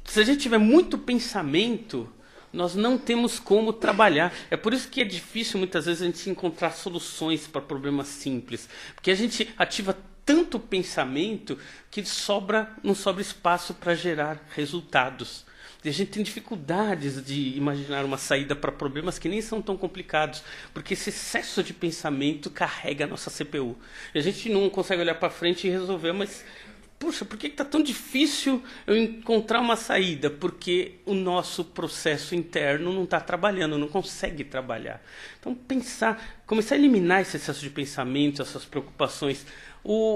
Se a gente tiver muito pensamento, nós não temos como trabalhar. É por isso que é difícil muitas vezes a gente encontrar soluções para problemas simples. Porque a gente ativa tanto pensamento que não sobra espaço para gerar resultados. E a gente tem dificuldades de imaginar uma saída para problemas que nem são tão complicados. Porque esse excesso de pensamento carrega a nossa CPU. E a gente não consegue olhar para frente e resolver, mas... Puxa, por que está tão difícil eu encontrar uma saída? Porque o nosso processo interno não está trabalhando, não consegue trabalhar. Então, começar a eliminar esse excesso de pensamento, essas preocupações.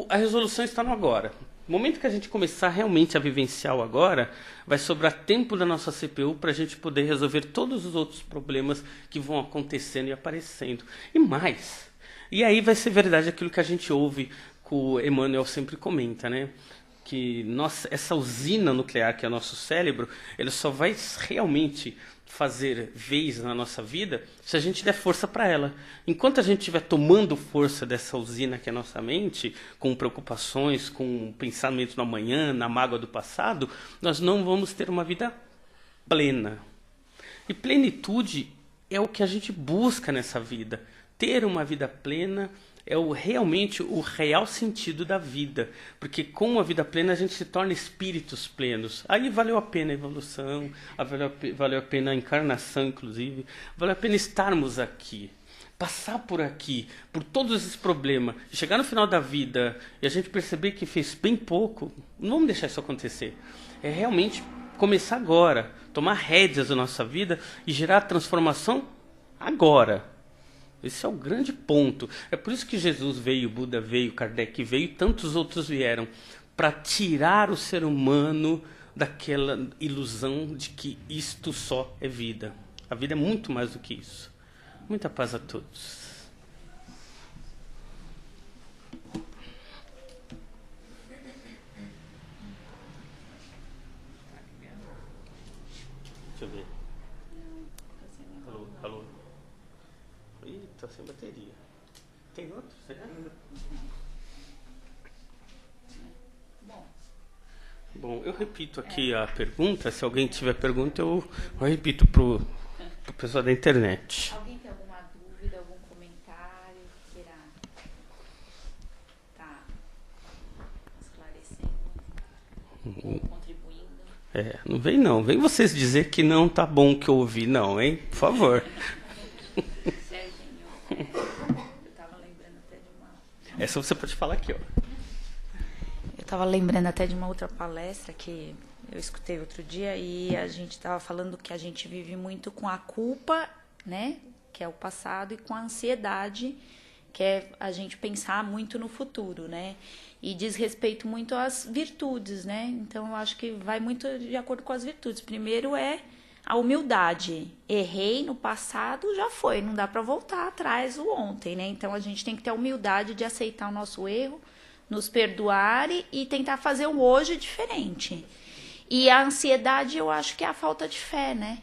A resolução está no agora. No momento que a gente começar realmente a vivenciar o agora, vai sobrar tempo da nossa CPU para a gente poder resolver todos os outros problemas que vão acontecendo e aparecendo. E mais. E aí vai ser verdade aquilo que a gente ouve, que o Emmanuel sempre comenta, né? Que essa usina nuclear que é o nosso cérebro, ele só vai realmente fazer vez na nossa vida se a gente der força para ela. Enquanto a gente estiver tomando força dessa usina que é a nossa mente, com preocupações, com pensamento no amanhã, na mágoa do passado, nós não vamos ter uma vida plena. E plenitude é o que a gente busca nessa vida. Ter uma vida plena é realmente o real sentido da vida. Porque com a vida plena a gente se torna espíritos plenos. Aí valeu a pena a evolução, valeu a pena a encarnação, inclusive. Valeu a pena estarmos aqui. Passar por aqui, por todos esses problemas. Chegar no final da vida e a gente perceber que fez bem pouco. Não vamos deixar isso acontecer. É realmente começar agora. Tomar rédeas da nossa vida e gerar a transformação agora. Esse é o grande ponto. É por isso que Jesus veio, Buda veio, Kardec veio e tantos outros vieram. Para tirar o ser humano daquela ilusão de que isto só é vida. A vida é muito mais do que isso. Muita paz a todos. Deixa eu ver. sem bateria. Tem outro? Será? Bom, eu repito aqui a pergunta. Se alguém tiver pergunta, eu repito pro pessoal da internet. Alguém tem alguma dúvida, algum comentário? Queira tá esclarecendo ou contribuindo? Não vem não. Vem vocês dizer que não tá bom o que eu ouvi, não, hein? Por favor. Serginho, eu tava lembrando até de uma... Essa você pode falar aqui, ó. Eu estava lembrando até de uma outra palestra que eu escutei outro dia e a gente estava falando que a gente vive muito com a culpa, né, que é o passado, e com a ansiedade, que é a gente pensar muito no futuro, né, e diz respeito muito às virtudes, né, então eu acho que vai muito de acordo com as virtudes. Primeiro é a humildade. Errei no passado, já foi, não dá para voltar atrás o ontem, né, então a gente tem que ter a humildade de aceitar o nosso erro, nos perdoar e tentar fazer o hoje diferente. E a ansiedade, eu acho que é a falta de fé, né?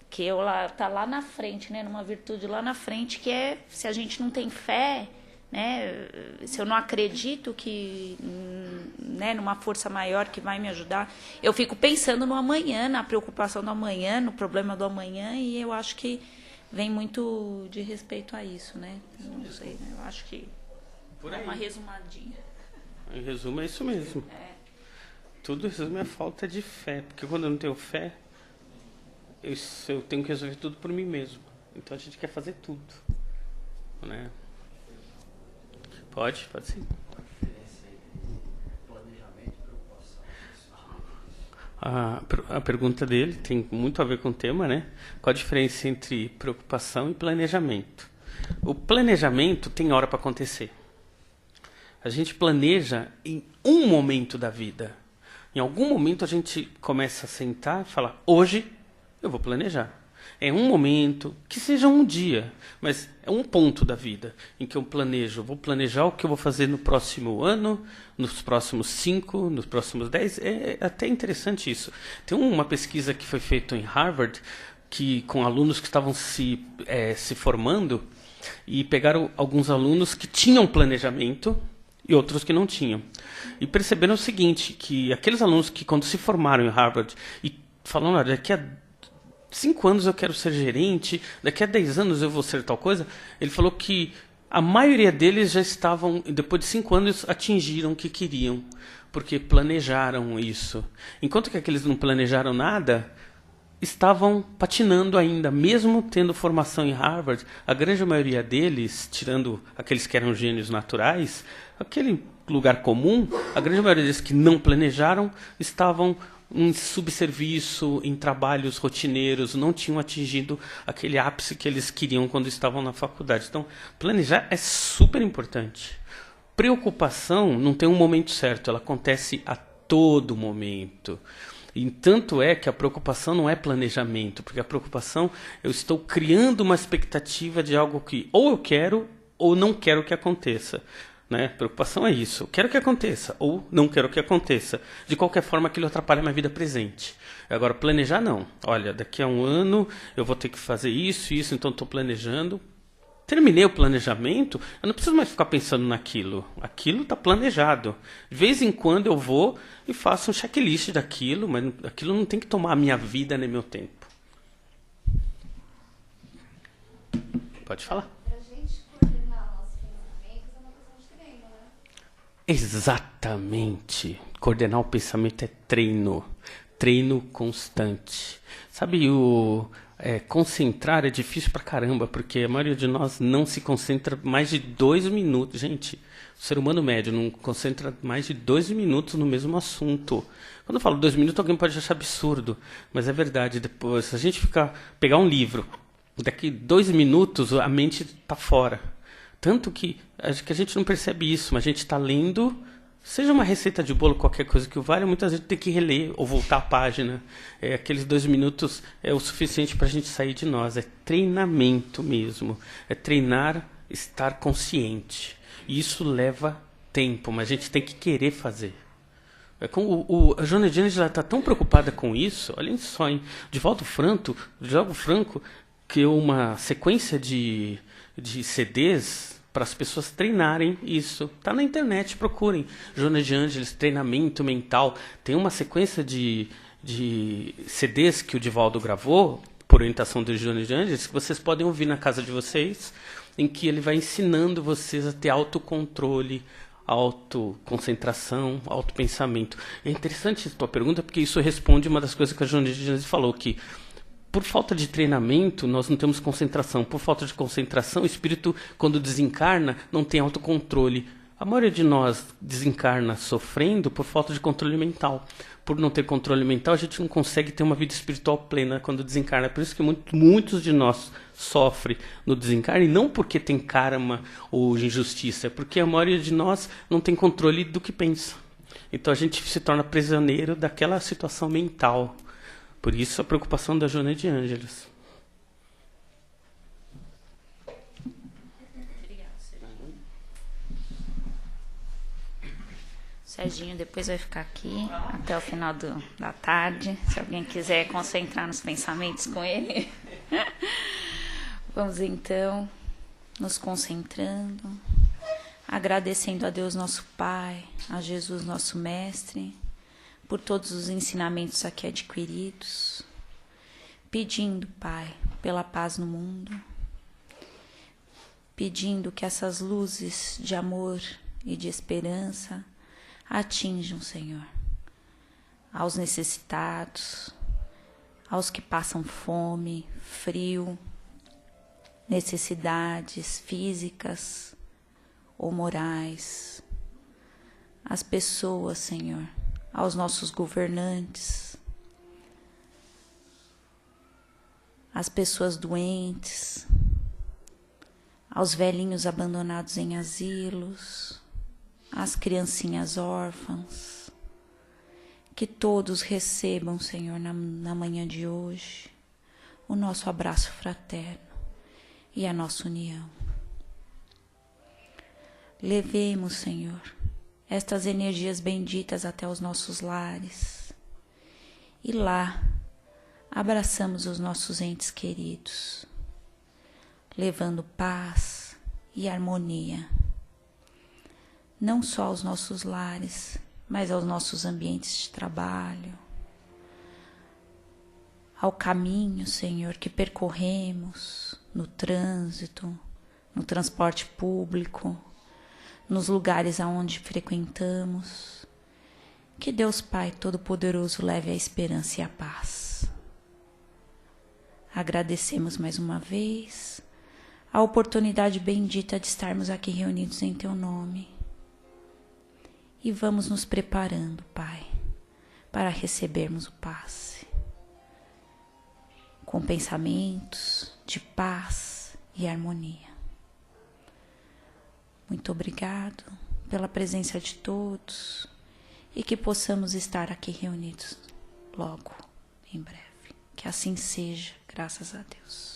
Que tá lá na frente, né? Numa virtude lá na frente, que é, se a gente não tem fé, né? Se eu não acredito que, né, numa força maior que vai me ajudar, eu fico pensando no amanhã, na preocupação do amanhã, no problema do amanhã, e eu acho que vem muito de respeito a isso, né? Não sei, né? Eu acho que é uma resumadinha. Em resumo, é isso mesmo. Tudo resume a falta de fé. Porque quando eu não tenho fé, eu tenho que resolver tudo por mim mesmo. Então a gente quer fazer tudo. Né? Pode sim. A pergunta dele tem muito a ver com o tema, né? Qual a diferença entre preocupação e planejamento? O planejamento tem hora para acontecer. A gente planeja em um momento da vida. Em algum momento a gente começa a sentar e falar, hoje eu vou planejar. É um momento, que seja um dia, mas é um ponto da vida em que eu planejo. Eu vou planejar o que eu vou fazer no próximo ano, nos próximos 5, nos próximos 10. É até interessante isso. Tem uma pesquisa que foi feita em Harvard, com alunos que estavam se formando, e pegaram alguns alunos que tinham planejamento, e outros que não tinham. E perceberam o seguinte, que aqueles alunos que quando se formaram em Harvard e falaram, daqui a 5 anos eu quero ser gerente, daqui a 10 anos eu vou ser tal coisa, ele falou que a maioria deles já estavam, depois de 5 anos, atingiram o que queriam, porque planejaram isso. Enquanto que aqueles não planejaram nada, estavam patinando ainda, mesmo tendo formação em Harvard. A grande maioria deles, tirando aqueles que eram gênios naturais, aquele lugar comum, a grande maioria deles que não planejaram estavam em subserviço, em trabalhos rotineiros, não tinham atingido aquele ápice que eles queriam quando estavam na faculdade. Então, planejar é super importante. Preocupação não tem um momento certo, ela acontece a todo momento. E tanto é que a preocupação não é planejamento, porque a preocupação, eu estou criando uma expectativa de algo que ou eu quero ou não quero que aconteça. Né? Preocupação é isso. Eu quero que aconteça ou não quero que aconteça. De qualquer forma, aquilo atrapalha a minha vida presente. Agora, planejar não. Olha, daqui a um ano eu vou ter que fazer isso, então estou planejando. Terminei o planejamento, eu não preciso mais ficar pensando naquilo. Aquilo está planejado. De vez em quando eu vou e faço um checklist daquilo, mas aquilo não tem que tomar a minha vida nem meu tempo. Pode falar. Pra gente coordenar nossos pensamentos é uma questão de treino, né? Exatamente. Coordenar o pensamento é treino. Treino constante. Sabe, concentrar é difícil pra caramba, porque a maioria de nós não se concentra mais de 2 minutos. Gente, o ser humano médio não concentra mais de 2 minutos no mesmo assunto. Quando eu falo 2 minutos, alguém pode achar absurdo, mas é verdade. Depois, se a gente pegar um livro, daqui 2 minutos a mente está fora. Tanto que a gente não percebe isso, mas a gente está lendo, seja uma receita de bolo, qualquer coisa que o valha, muitas vezes tem que reler ou voltar a página. Aqueles 2 minutos é o suficiente para a gente sair de nós. É treinamento mesmo. É treinar, estar consciente. E isso leva tempo, mas a gente tem que querer fazer. A Joana Jennings está tão preocupada com isso. Olhem só, hein? Divaldo Franco, criou uma sequência de CDs para as pessoas treinarem isso. Tá na internet, procurem. Jonas de Ângeles, treinamento mental. Tem uma sequência de CDs que o Divaldo gravou, por orientação do Jonas de Ângeles, que vocês podem ouvir na casa de vocês, em que ele vai ensinando vocês a ter autocontrole, autoconcentração, autopensamento. É interessante a tua pergunta, porque isso responde uma das coisas que a Jonas de Ângeles falou, que por falta de treinamento, nós não temos concentração. Por falta de concentração, o espírito, quando desencarna, não tem autocontrole. A maioria de nós desencarna sofrendo por falta de controle mental. Por não ter controle mental, a gente não consegue ter uma vida espiritual plena quando desencarna. Por isso que muitos de nós sofrem no desencarne, e não porque tem karma ou injustiça, é porque a maioria de nós não tem controle do que pensa. Então a gente se torna prisioneiro daquela situação mental. Por isso a preocupação da Joana de Ângeles. Serginho depois vai ficar aqui até o final da tarde, se alguém quiser concentrar nos pensamentos com ele. Vamos então nos concentrando, agradecendo a Deus nosso Pai, a Jesus nosso Mestre, por todos os ensinamentos aqui adquiridos, pedindo, Pai, pela paz no mundo, pedindo que essas luzes de amor e de esperança atinjam, Senhor, aos necessitados, aos que passam fome, frio, necessidades físicas ou morais, as pessoas, Senhor, aos nossos governantes, as pessoas doentes, aos velhinhos abandonados em asilos, as criancinhas órfãs, que todos recebam, Senhor, na manhã de hoje, o nosso abraço fraterno e a nossa união. Levemos, Senhor, estas energias benditas até os nossos lares e lá abraçamos os nossos entes queridos, levando paz e harmonia, não só aos nossos lares, mas aos nossos ambientes de trabalho, ao caminho, Senhor, que percorremos no trânsito, no transporte público, nos lugares aonde frequentamos. Que Deus Pai Todo-Poderoso leve a esperança e a paz. Agradecemos mais uma vez a oportunidade bendita de estarmos aqui reunidos em Teu nome. E vamos nos preparando, Pai, para recebermos o passe, com pensamentos de paz e harmonia. Muito obrigado pela presença de todos e que possamos estar aqui reunidos logo, em breve. Que assim seja, graças a Deus.